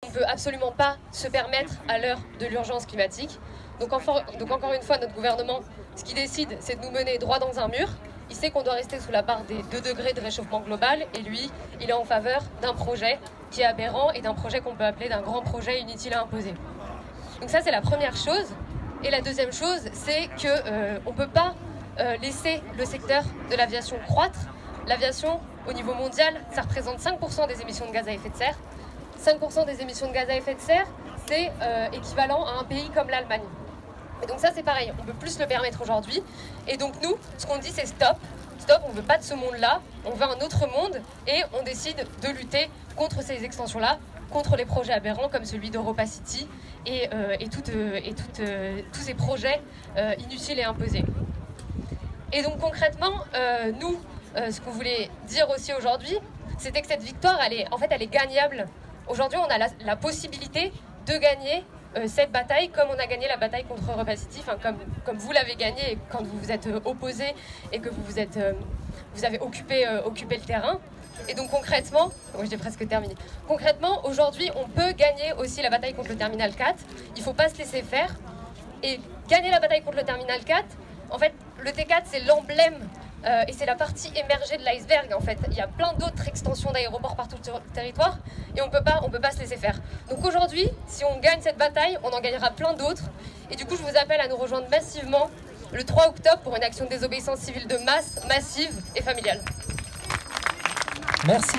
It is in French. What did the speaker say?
ne peut absolument pas se permettre à l'heure de l'urgence climatique. Donc encore une fois, notre gouvernement, ce qu'il décide, c'est de nous mener droit dans un mur. Il sait qu'on doit rester sous la barre des 2 degrés de réchauffement global, et lui, il est en faveur d'un projet qui est aberrant et d'un projet qu'on peut appeler d'un grand projet inutile à imposer. Donc ça, c'est la première chose. Et la deuxième chose, c'est qu'on ne peut pas laisser le secteur de l'aviation croître. L'aviation, au niveau mondial, ça représente 5% des émissions de gaz à effet de serre. 5% des émissions de gaz à effet de serre, c'est équivalent à un pays comme l'Allemagne. Et donc ça, c'est pareil, on ne peut plus se le permettre aujourd'hui. Et donc nous, ce qu'on dit, c'est stop. Stop, on ne veut pas de ce monde-là, on veut un autre monde, et on décide de lutter contre ces extensions-là, contre les projets aberrants comme celui d'EuropaCity et tous ces projets inutiles et imposés. Et donc concrètement, nous, ce qu'on voulait dire aussi aujourd'hui, c'était que cette victoire, elle est gagnable. Aujourd'hui, on a la possibilité de gagner cette bataille, comme on a gagné la bataille contre EuropaCity, comme vous l'avez gagné quand vous vous êtes opposé et que vous avez occupé le terrain. Et donc concrètement, j'ai presque terminé. Concrètement, aujourd'hui, on peut gagner aussi la bataille contre le Terminal 4. Il ne faut pas se laisser faire. Et gagner la bataille contre le Terminal 4, en fait, le T4, c'est l'emblème et c'est la partie émergée de l'iceberg, en fait. Il y a plein d'autres extensions d'aéroports partout sur le territoire et on peut pas se laisser faire. Donc aujourd'hui, si on gagne cette bataille, on en gagnera plein d'autres. Et du coup, je vous appelle à nous rejoindre massivement le 3 octobre pour une action de désobéissance civile de masse, massive et familiale. Merci.